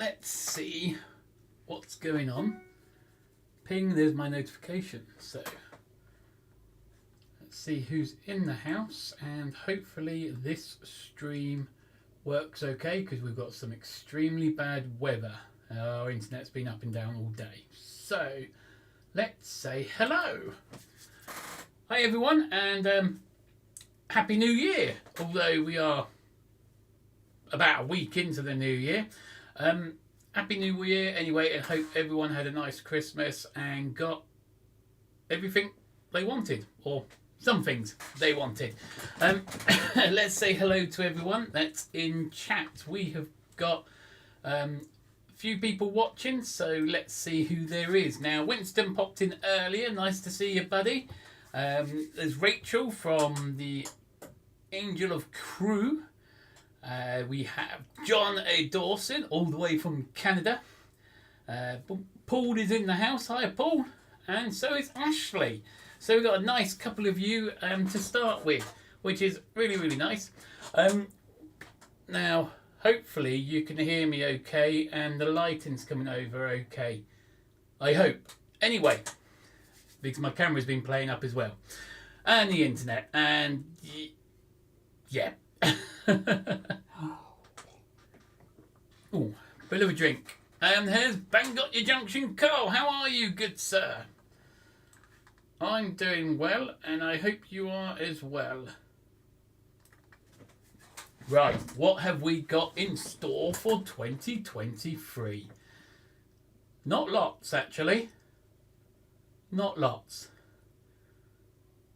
let's see what's going on. Ping, there's my notification. So let's see who's in the house, and hopefully this stream works okay because we've got some extremely bad weather. Our internet's been up and down all day. So let's say hello. Hi everyone, and Happy New Year, although we are about a week into the new year. Happy New Year anyway, and hope everyone had a nice Christmas and got everything they wanted, or some things they wanted. Let's say hello to everyone that's in chat. We have got a few people watching, so let's see who there is. Now, Winston popped in earlier. Nice to see you, buddy. There's Rachel from the Angel of Crew. We have John A. Dawson, all the way from Canada. Paul is in the house. Hi, Paul. And so is Ashley. So we've got a nice couple of you to start with, which is really, really nice. Now, hopefully you can hear me okay and the lighting's coming over okay. I hope. Anyway, because my camera's been playing up as well. And the internet. And yeah. Ooh, bit of a drink. And here's Bang Got Your Junction Carl. How are you, good sir? I'm doing well, and I hope you are as well. Right, what have we got in store for 2023? Not lots, actually. Not lots.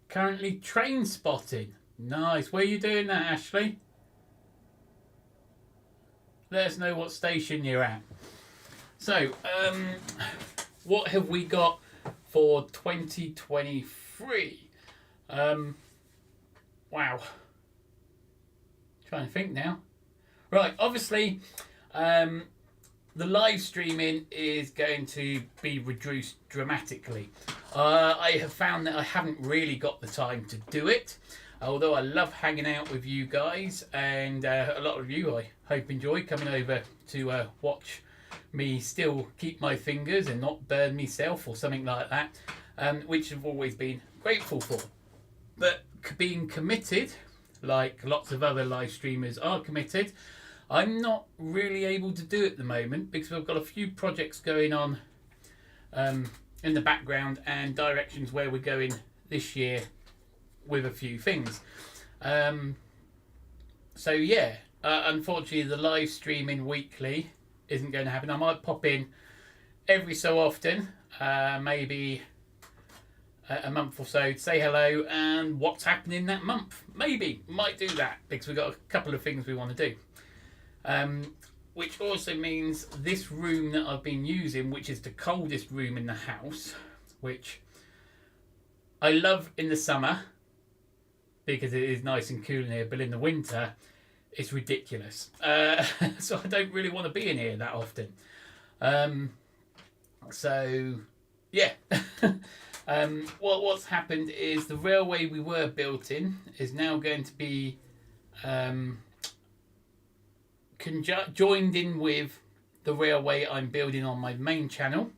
Currently train spotting. Nice. Where are you doing that, Ashley? Let us know what station you're at. So, what have we got for 2023? Wow. Trying to think now. Right, obviously, the live streaming is going to be reduced dramatically. I have found that I haven't really got the time to do it. Although I love hanging out with you guys, and a lot of you I hope enjoy coming over to watch me still keep my fingers and not burn myself or something like that, which I've always been grateful for. But being committed, like lots of other live streamers are committed, I'm not really able to do it at the moment because I've got a few projects going on in the background and directions where we're going this year with a few things. So yeah, unfortunately the live streaming weekly isn't going to happen. I might pop in every so often, maybe a month or so, to say hello and what's happening that month. Maybe, might do that because we've got a couple of things we want to do. Which also means this room that I've been using, which is the coldest room in the house, which I love in the summer because it is nice and cool in here, but in the winter it's ridiculous. So I don't really want to be in here that often. So yeah. What's happened is the railway we were built in is now going to be joined in with the railway I'm building on my main channel,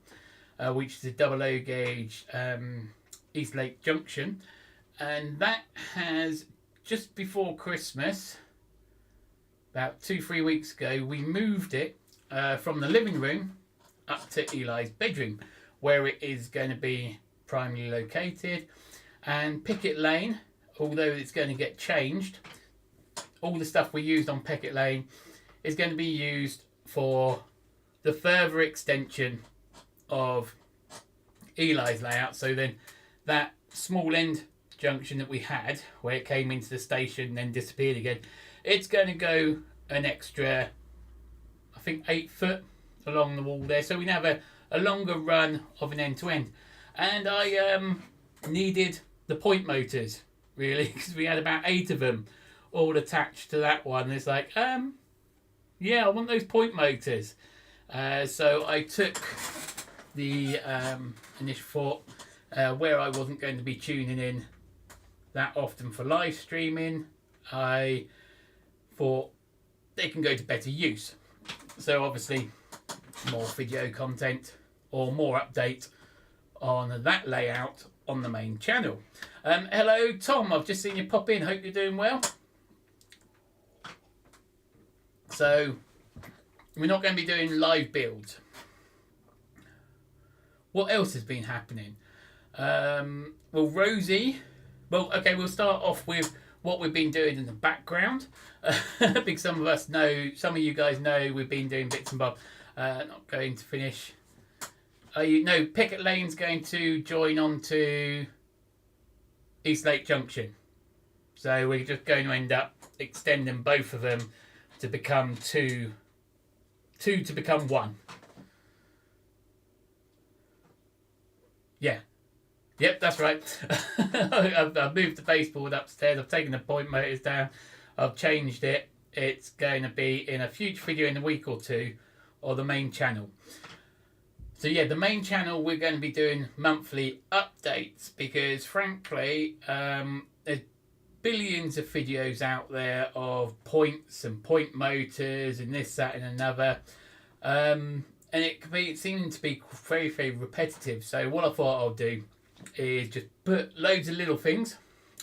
which is a 00 gauge East Lake Junction. And that has, just before Christmas, about 2-3 weeks ago, we moved it from the living room up to Eli's bedroom, where it is going to be primarily located. And Picket Lane, although it's going to get changed, all the stuff we used on Picket Lane is going to be used for the further extension of Eli's layout. So then that small end junction that we had, where it came into the station and then disappeared again, it's going to go an extra, I think, 8 foot along the wall there. So we can have a longer run of an end to end. And I needed the point motors, really, because we had about 8 of them all attached to that one. And it's like, yeah, I want those point motors. So I took the initial thought, where I wasn't going to be tuning in that often for live streaming, I thought they can go to better use. So obviously more video content or more update on that layout on the main channel. Hello Tom, I've just seen you pop in, hope you're doing well. So we're not going to be doing live builds. What else has been happening? Well, Rosie, okay, we'll start off with what we've been doing in the background. Because some of you guys know we've been doing bits and bobs. Not going to finish. No, Picket Lane's going to join on to East Lake Junction. So we're just going to end up extending both of them to become two to become one. Yeah. Yep, that's right. I've moved the baseboard upstairs. I've taken the point motors down. I've changed it. It's going to be in a future video in a week or two, or the main channel. So yeah, the main channel, we're going to be doing monthly updates because frankly, there's billions of videos out there of points and point motors and this, that and another. And it seemed to be very, very repetitive. So what I thought I'll do is just put loads of little things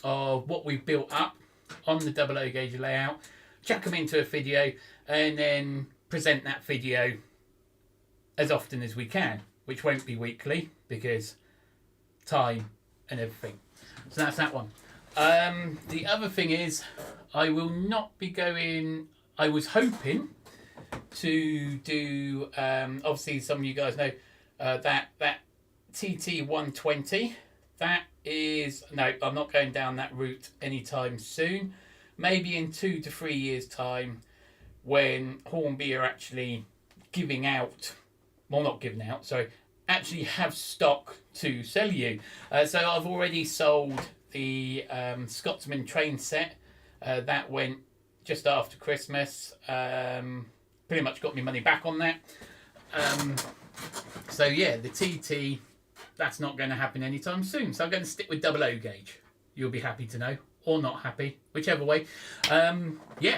of what we've built up on the double O gauge layout, chuck them into a video, and then present that video as often as we can, which won't be weekly because time and everything. So that's that one. The other thing is I will not be going. I was hoping to do obviously some of you guys know that TT120, that is, no, I'm not going down that route anytime soon. Maybe in 2 to 3 years time when Hornby are actually giving out, well not giving out, sorry, actually have stock to sell you. So I've already sold the Scotsman train set, that went just after Christmas, pretty much got me money back on that. So yeah, the TT, that's not going to happen anytime soon. So I'm going to stick with double O gauge. You'll be happy to know, or not happy, whichever way. Yeah.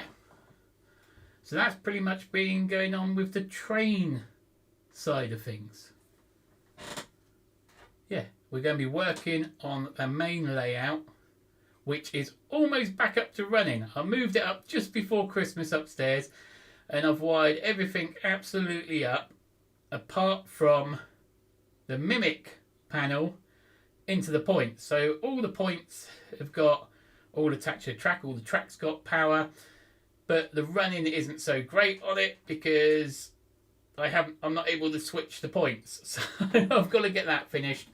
So that's pretty much been going on with the train side of things. Yeah, we're going to be working on a main layout, which is almost back up to running. I moved it up just before Christmas upstairs, and I've wired everything absolutely up, apart from the Mimic panel into the points. So all the points have got all attached to the track, all the track's got power, but the running isn't so great on it because I'm not able to switch the points. So I've got to get that finished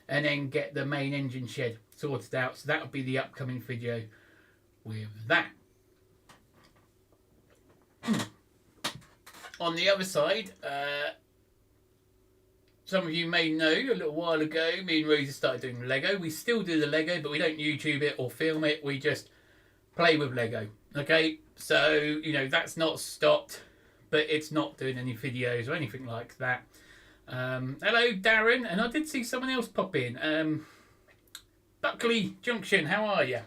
and then get the main engine shed sorted out. So that'll be the upcoming video with that. On the other side, some of you may know a little while ago, me and Rosie started doing Lego. We still do the Lego, but we don't YouTube it or film it. We just play with Lego. Okay, so, you know, that's not stopped, but it's not doing any videos or anything like that. Hello, Darren, and I did see someone else pop in. Buckley Junction, how are you?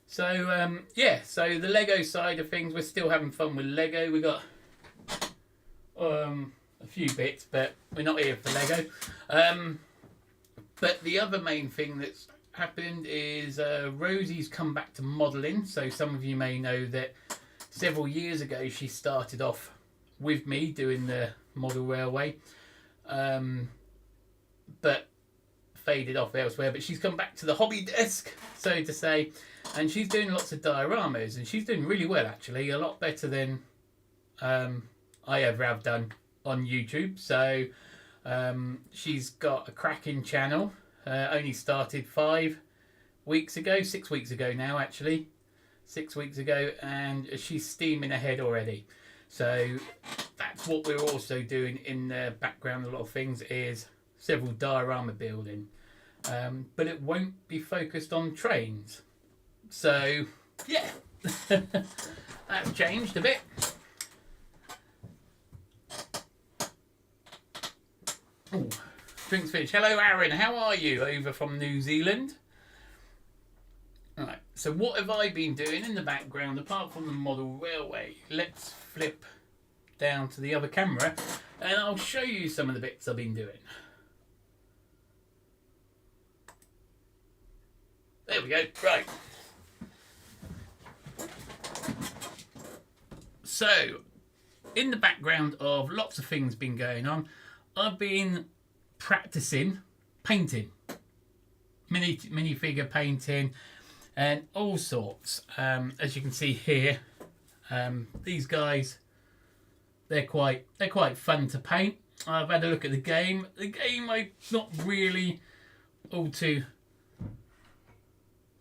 So, yeah, so the Lego side of things, we're still having fun with Lego. We got a few bits, but we're not here for Lego. But the other main thing that's happened is Rosie's come back to modelling. So some of you may know that several years ago she started off with me doing the model railway, but faded off elsewhere. But she's come back to the hobby desk, so to say, and she's doing lots of dioramas, and she's doing really well actually, a lot better than I ever have done on YouTube. So she's got a cracking channel, only started 6 weeks ago now actually, 6 weeks ago, and she's steaming ahead already. So that's what we're also doing in the background. A lot of things is several diorama building, but it won't be focused on trains. So yeah, that's changed a bit. Ooh, drinks finished. Hello Aaron, how are you over from New Zealand? Alright, so what have I been doing in the background apart from the model railway? Let's flip down to the other camera and I'll show you some of the bits I've been doing. There we go, right. So, in the background of lots of things been going on, I've been practicing painting. Minifigure painting and all sorts. As you can see here, these guys, they're quite fun to paint. I've had a look at the game. The game I'm not really all too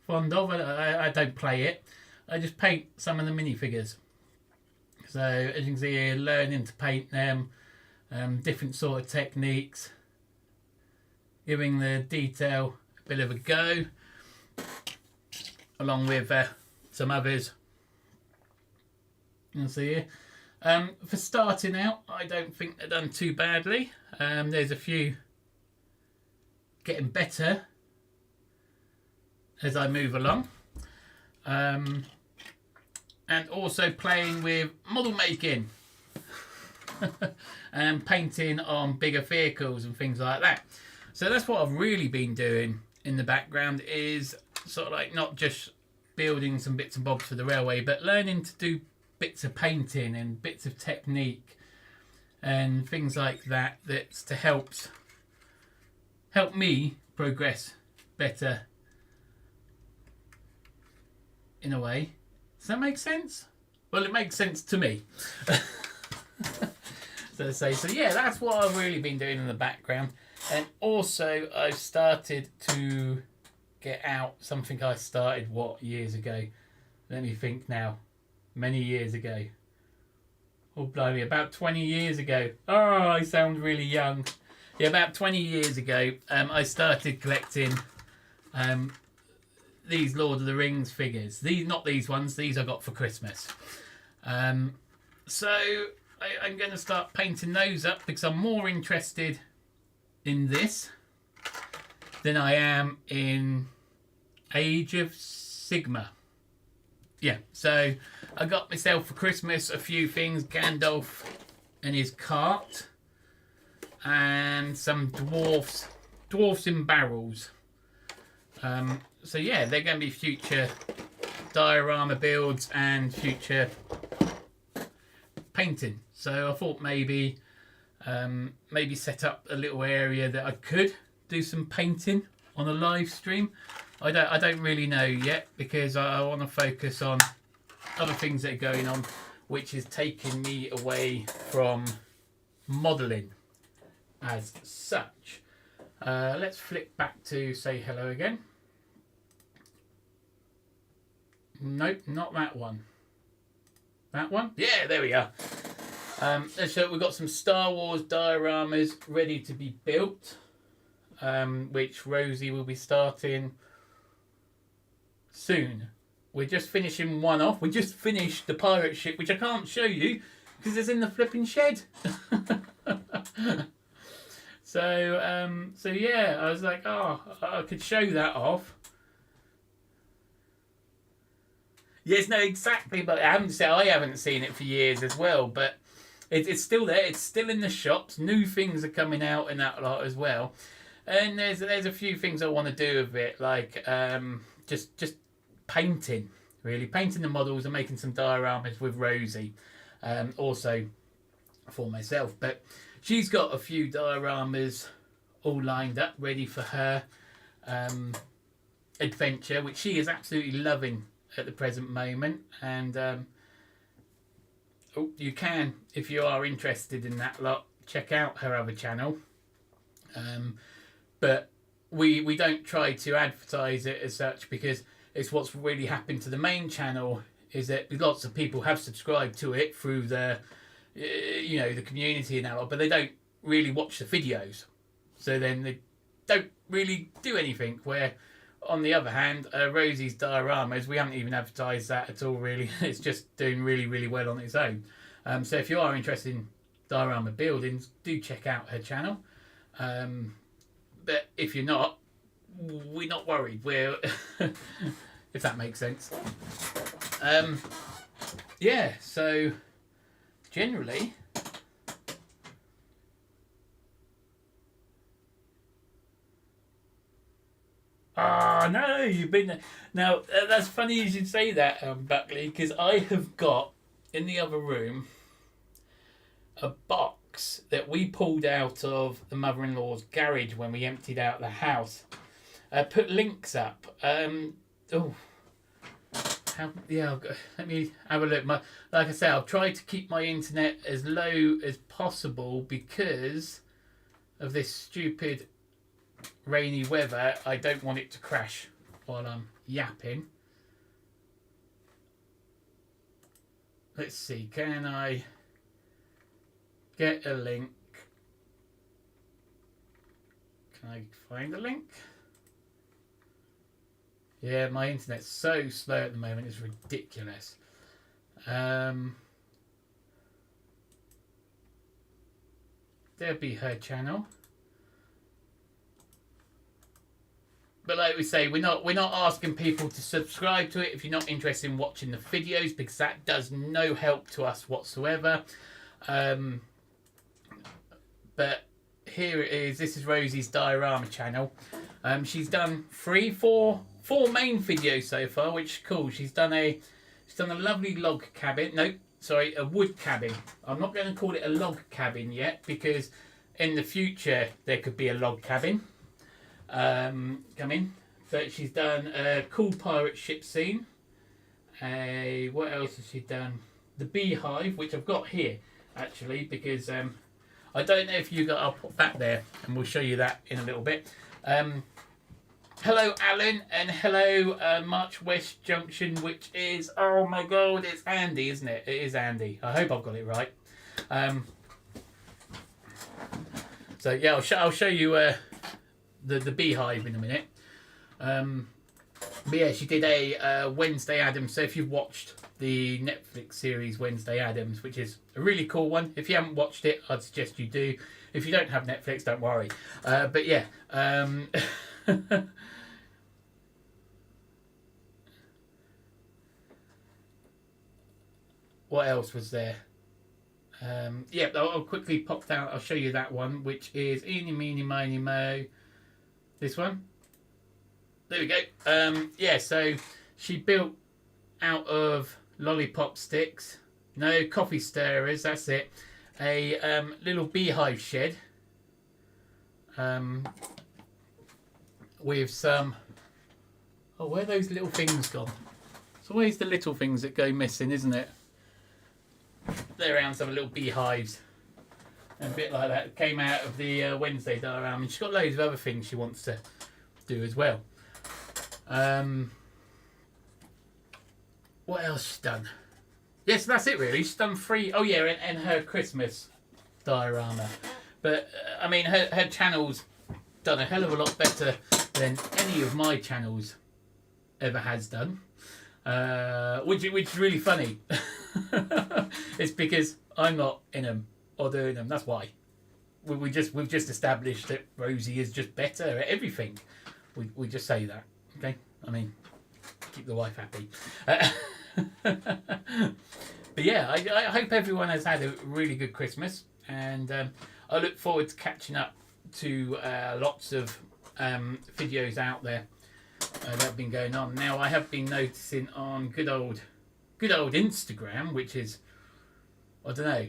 fond of. I don't play it. I just paint some of the minifigures. So as you can see here, learning to paint them, different sort of techniques, giving the detail a bit of a go, along with some others. You can see here. For starting out, I don't think they've done too badly. There's a few getting better as I move along. And also playing with model making and painting on bigger vehicles and things like that. So that's what I've really been doing in the background, is sort of like not just building some bits and bobs for the railway, but learning to do bits of painting and bits of technique and things like that, that's to help me progress better in a way. Does that make sense? Well, it makes sense to me. So yeah, that's what I've really been doing in the background. And also I've started to get out something I started, years ago? Let me think now. Many years ago. Oh, blimey, about 20 years ago. Oh, I sound really young. Yeah, about 20 years ago, I started collecting these Lord of the Rings figures. Not these ones. These I got for Christmas. So I'm going to start painting those up because I'm more interested in this than I am in Age of Sigmar. Yeah, so I got myself for Christmas a few things. Gandalf and his cart, and some dwarfs in barrels. So yeah, they're going to be future diorama builds and future painting. So I thought maybe set up a little area that I could do some painting on a live stream. I don't really know yet, because I want to focus on other things that are going on, which is taking me away from modelling as such. Let's flip back to say hello again. Nope, not that one. That one? Yeah, there we are. So we've got some Star Wars dioramas ready to be built, which Rosie will be starting soon. We're just finishing one off. We just finished the pirate ship, which I can't show you because it's in the flipping shed. So yeah, I was like, oh, I could show that off. Yes, no, exactly. But I haven't seen it for years as well. But it's still there. It's still in the shops. New things are coming out in that lot as well. And there's a few things I want to do with it, like just painting, really painting the models and making some dioramas with Rosie, also for myself. But she's got a few dioramas all lined up, ready for her adventure, which she is absolutely loving at the present moment. And you can, if you are interested in that lot, check out her other channel. But we don't try to advertise it as such, because it's what's really happened to the main channel is that lots of people have subscribed to it through the the community and that lot, but they don't really watch the videos, so then they don't really do anything. Where on the other hand, Rosie's dioramas, we haven't even advertised that at all really. It's just doing really, really well on its own. So if you are interested in diorama buildings, do check out her channel. But if you're not, we're not worried. We're if that makes sense. Yeah, so generally Oh no, you've been there. Now that's funny you should say that, Buckley, because I have got in the other room a box that we pulled out of the mother-in-law's garage when we emptied out the house. Put links up. Let me have a look. Like I said, I've tried to keep my internet as low as possible because of this stupid rainy weather. I don't want it to crash while I'm yapping. Let's see, can I get a link? Can I find a link? Yeah, my internet's so slow at the moment, it's ridiculous. There'll be her channel. But like we say, we're not asking people to subscribe to it if you're not interested in watching the videos, because that does no help to us whatsoever. But here it is. This is Rosie's diorama channel. She's done four main videos so far, which is cool. She's done a lovely log cabin. No, sorry, a wood cabin. I'm not going to call it a log cabin yet, because in the future there could be a log cabin coming. But she's done a cool pirate ship scene. What else has she done? The beehive, which I've got here actually, because I don't know if you got. I'll put that there, and we'll show you that in a little bit. Hello Alan, and hello March West Junction, which is, oh my god, it's Andy, isn't it? It is Andy. I hope I've got it right. So yeah, I'll show you the beehive in a minute. But yeah, she did a Wednesday Addams. So if you've watched the Netflix series Wednesday Addams, which is a really cool one, if you haven't watched it, I'd suggest you do. If you don't have Netflix, don't worry. But yeah. What else was there? Yeah, I'll quickly pop down. I'll show you that one, which is Eeny, Meeny, Miny, Mo. This one. There we go. Yeah, so she built out of lollipop sticks, no coffee stirrers, that's it, a little beehive shed with some... Oh, where are those little things gone? It's always the little things that go missing, isn't it? They're around some little beehives. And a bit like that. Came out of the Wednesday diorama. And she's got loads of other things she wants to do as well. What else she's done? Yes, that's it really. She's done 3. Oh yeah, and her Christmas diorama. But I mean, her channel's done a hell of a lot better than any of my channels ever has done. Which is really funny. It's because I'm not in them or doing them. That's why. We've just established that Rosie is just better at everything. We just say that. Okay? I mean, keep the wife happy. But yeah, I hope everyone has had a really good Christmas, and I look forward to catching up to lots of videos out there that have been going on. Now, I have been noticing on good old Instagram, which is, I don't know,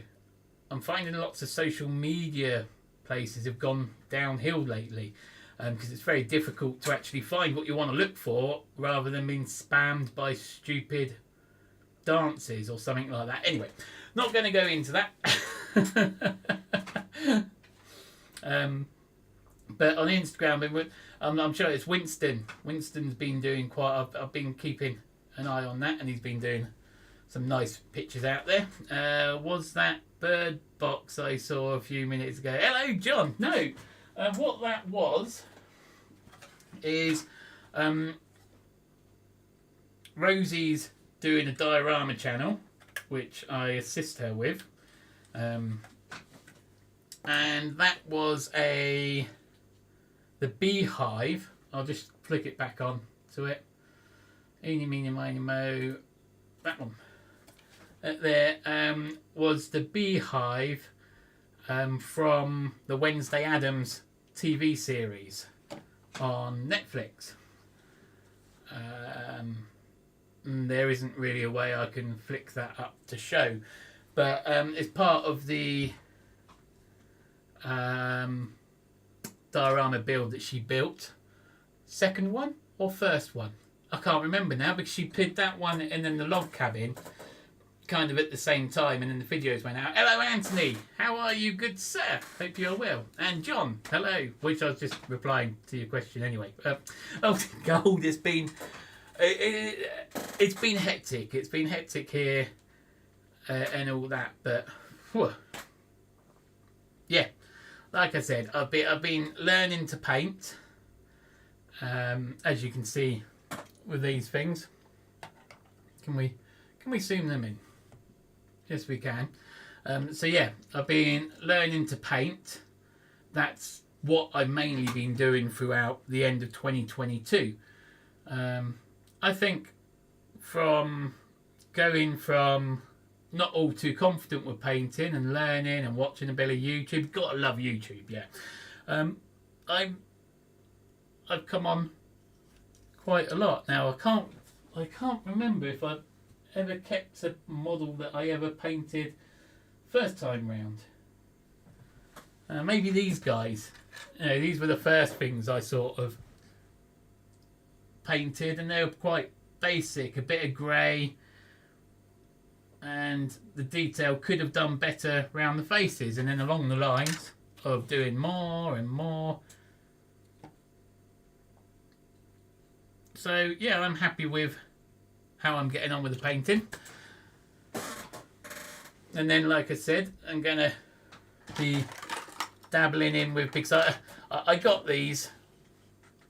I'm finding lots of social media places have gone downhill lately, because it's very difficult to actually find what you want to look for rather than being spammed by stupid dances or something like that. Anyway, not going to go into that. But on Instagram, I'm sure it's Winston. Winston's been doing quite. I've been keeping an eye on that, and he's been doing some nice pictures out there. Was that bird box I saw a few minutes ago? Hello, John. No, what that was is Rosie's doing a diorama channel, which I assist her with, and that was the beehive. I'll just flick it back on to it. Eeny, meeny, miny, mo. That one. There was the beehive from the Wednesday Addams TV series on Netflix. There isn't really a way I can flick that up to show, but it's part of the diorama build that she built. Second one or first one? I can't remember now, because she did that one and then the log cabin kind of at the same time, and then the videos went out. Hello Anthony, how are you, good sir? Hope you're well. And John, hello, which I was just replying to your question anyway. Oh gold, it's been hectic. It's been hectic here and all that, but whew. Yeah, like I said, I've been learning to paint, as you can see with these things. Can we zoom them in? Yes, we can. So yeah, I've been learning to paint. That's what I've mainly been doing throughout the end of 2022. I think from going from not all too confident with painting and learning and watching a bit of YouTube. Gotta love YouTube, yeah. I've come on quite a lot now. I can't remember if I've ever kept a model that I ever painted first time round. Maybe these guys. These were the first things I sort of painted, and they were quite basic, a bit of grey, and the detail could have done better around the faces, and then along the lines of doing more and more. So yeah, I'm happy with how I'm getting on with the painting. And then, like I said, I'm gonna be dabbling in with, because I got these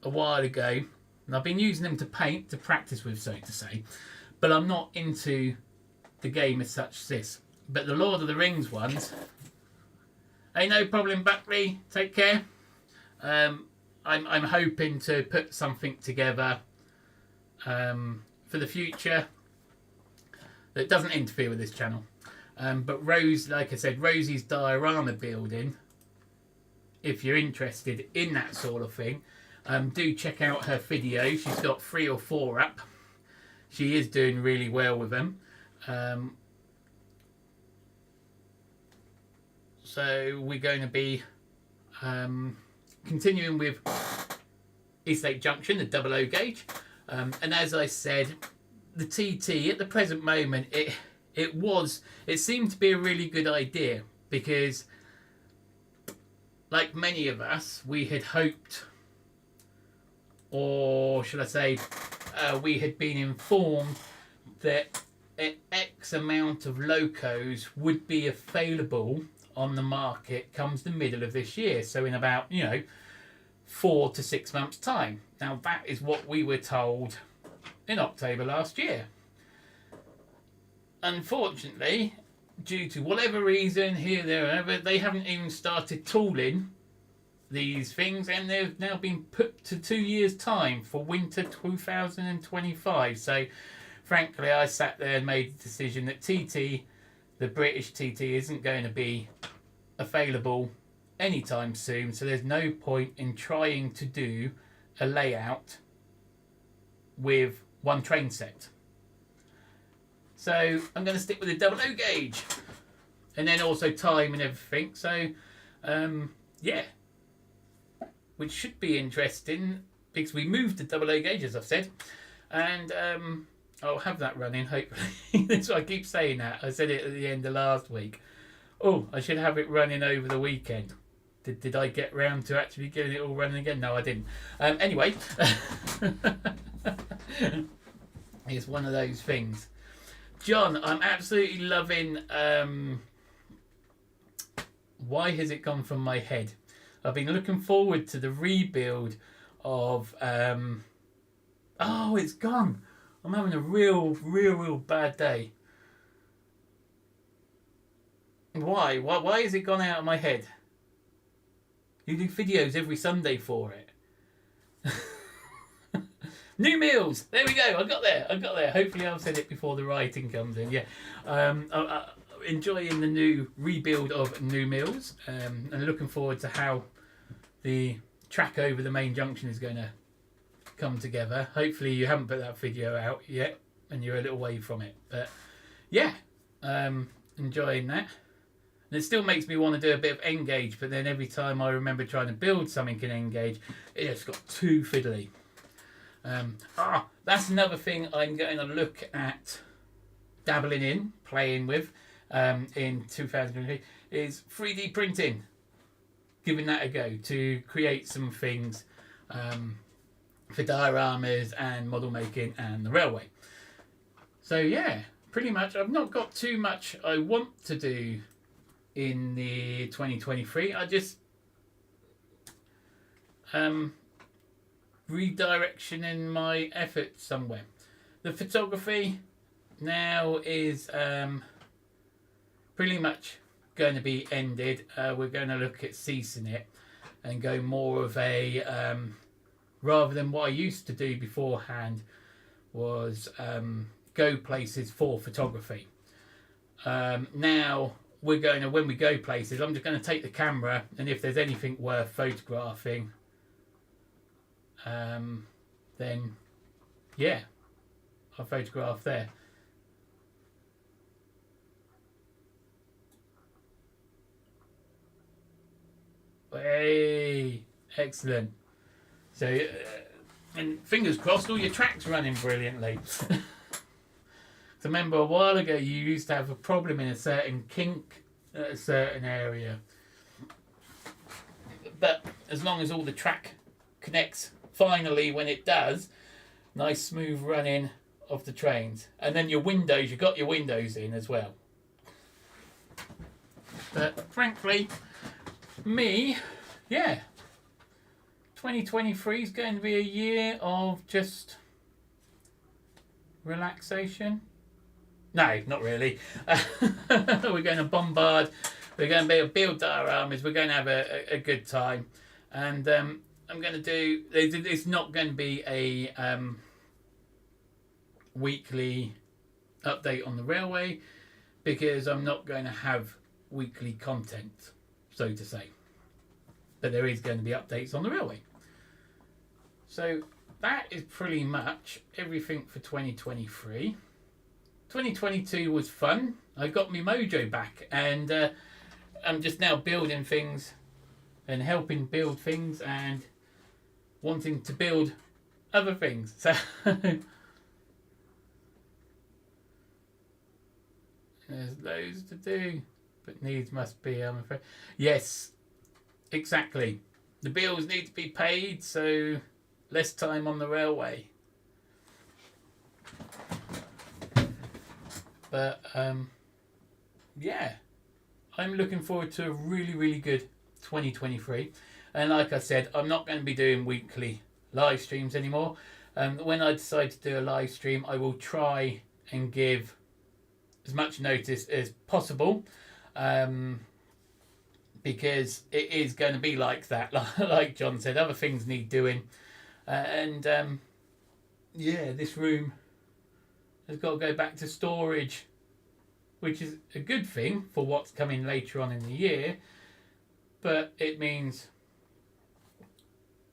a while ago and I've been using them to paint, to practice with, so to say, but I'm not into the game as such as this. But the Lord of the Rings ones, ain't no problem, Buckley, take care. I'm hoping to put something together for the future that doesn't interfere with this channel. But Rose, like I said, Rosie's diorama building, if you're interested in that sort of thing, do check out her video. She's got 3 or 4 up. She is doing really well with them. So we're going to be continuing with Eastlake Junction, the 00 gauge. And as I said, the TT at the present moment, it seemed to be a really good idea, because like many of us, we had hoped, or should I say, we had been informed that X amount of locos would be available on the market comes the middle of this year. So in about, 4 to 6 months time. Now that is what we were told in October last year. Unfortunately, due to whatever reason, here, there, whatever, they haven't even started tooling these things, and they've now been put to 2 years time for winter 2025. So frankly, I sat there and made the decision that TT, the British TT, isn't going to be available anytime soon, so there's no point in trying to do a layout with one train set. So I'm going to stick with the 00 gauge, and then also time and everything. So yeah, which should be interesting, because we moved to 00 gauge, as I've said, and I'll have that running hopefully. That's why I keep saying that. I said it at the end of last week. Oh, I should have it running over the weekend. Did I get round to actually getting it all running again? No, I didn't. Anyway, it's one of those things. John, I'm absolutely loving... why has it gone from my head? I've been looking forward to the rebuild of... oh, it's gone. I'm having a real bad day. Why? Why has it gone out of my head? You do videos every Sunday for it. New meals. There we go. I got there. Hopefully I've said it before the writing comes in. Yeah. Enjoying the new rebuild of New Mills, and looking forward to how the track over the main junction is going to come together. Hopefully you haven't put that video out yet and you're a little way from it. But yeah, enjoying that. And it still makes me want to do a bit of Engage, but then every time I remember trying to build something in Engage, it just got too fiddly. That's another thing I'm going to look at dabbling in, playing with in 2023 is 3D printing. Giving that a go to create some things for dioramas and model making and the railway. So yeah, pretty much I've not got too much I want to do in the 2023. I just redirectioning my efforts somewhere. The photography now is pretty much going to be ended. We're going to look at ceasing it and go more of a rather than what I used to do beforehand was go places for photography. Now we're going to, when we go places, I'm just going to take the camera, and if there's anything worth photographing, then yeah, I'll photograph there. Hey, excellent. So, and fingers crossed, all your track's running brilliantly. So remember a while ago you used to have a problem in a certain kink at a certain area. But as long as all the track connects finally when it does, nice smooth running of the trains. And then your windows, you got your windows in as well. But frankly, me, yeah, 2023 is going to be a year of just relaxation. No, not really. We're going to bombard. We're going to build dioramas. We're going to have a good time. And I'm going to do... It's not going to be a weekly update on the railway because I'm not going to have weekly content, so to say. But there is going to be updates on the railway. So that is pretty much everything for 2023. 2022 was fun. I got my mojo back, and I'm just now building things and helping build things and wanting to build other things. So there's loads to do, but needs must be, I'm afraid. Yes, exactly. The bills need to be paid, so less time on the railway. But yeah, I'm looking forward to a really, really good 2023. And like I said, I'm not going to be doing weekly live streams anymore. When I decide to do a live stream, I will try and give as much notice as possible, because it is going to be like that. Like John said, other things need doing. Yeah, this room has got to go back to storage, which is a good thing for what's coming later on in the year, but it means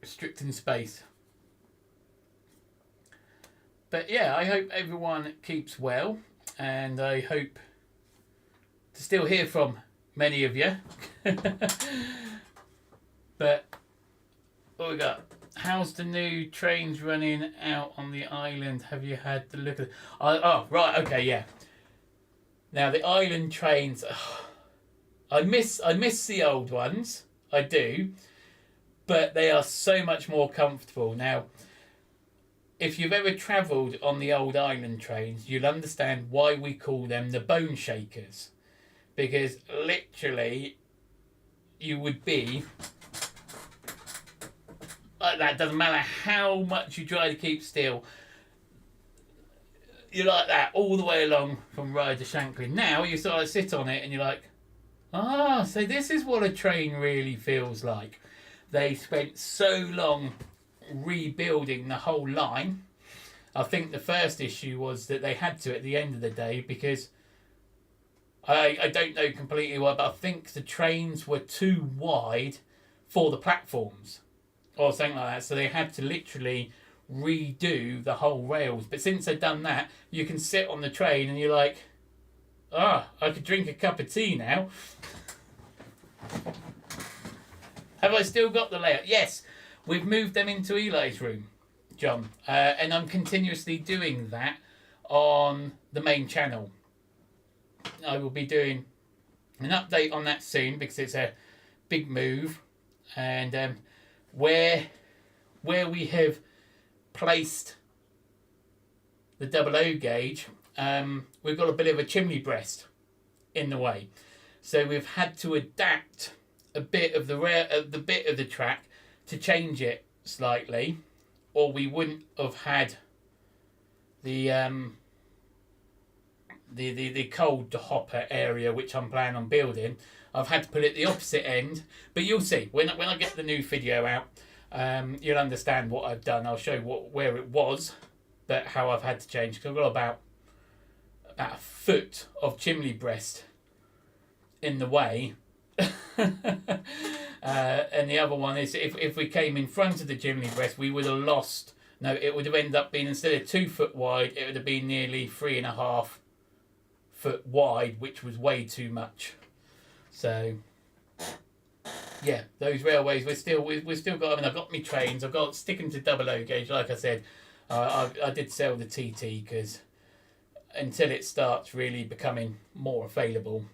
restricting space. But yeah, I hope everyone keeps well, and I hope to still hear from many of you. But what we got? How's the new trains running out on the island? Have you had the look at it? Oh, right, okay, yeah. Now the island trains, I miss the old ones. I do, but they are so much more comfortable now. If you've ever travelled on the old island trains, you'll understand why we call them the bone shakers, because literally you would be like that. Doesn't matter how much you try to keep still, you're like that all the way along from Ryde to Shanklin. Now you sort of sit on it and you're like, so this is what a train really feels like. They spent so long rebuilding the whole line. I think the first issue was that they had to at the end of the day, because I don't know completely why, but I think the trains were too wide for the platforms or something like that, so they had to literally redo the whole rails. But since I've done that, you can sit on the train and you're like, I could drink a cup of tea now. Have I still got the layout? Yes, we've moved them into Eli's room, John, and I'm continuously doing that on the main channel. I will be doing an update on that soon because it's a big move, and where we have placed the 00 gauge, we've got a bit of a chimney breast in the way, so we've had to adapt a bit of the bit of the track to change it slightly, or we wouldn't have had the cold hopper area which I'm planning on building. I've had to put it the opposite end, but you'll see when I get the new video out. You'll understand what I've done. I'll show you where it was, but how I've had to change, because I've got about a foot of chimney breast in the way. And the other one is if we came in front of the chimney breast, we would have lost. No, it would have ended up being, instead of 2 foot wide, it would have been nearly 3.5 foot wide, which was way too much. So yeah, those railways we've still got. I mean, I've got my trains. I've got sticking to 00 gauge. Like I said, I did sell the TT because until it starts really becoming more available,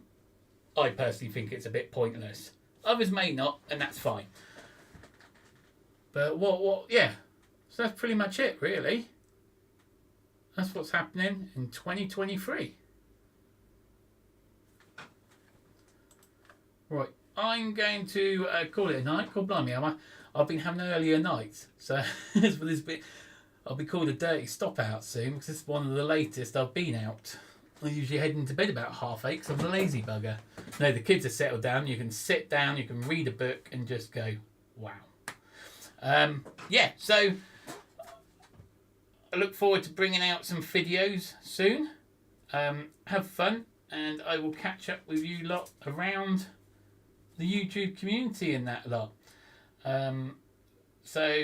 I personally think it's a bit pointless. Others may not, and that's fine. But yeah. So that's pretty much it, really. That's what's happening in 2023. Right, I'm going to call it a night. God blimey, I've been having earlier nights, so I'll be called a dirty stop out soon because it's one of the latest I've been out. I usually head into bed about 8:30 because I'm a lazy bugger. No, the kids are settled down. You can sit down, you can read a book, and just go, wow. Yeah, so I look forward to bringing out some videos soon. Have fun, and I will catch up with you lot around the YouTube community and that lot. So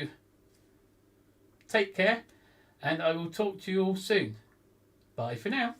take care, and I will talk to you all soon. Bye for now.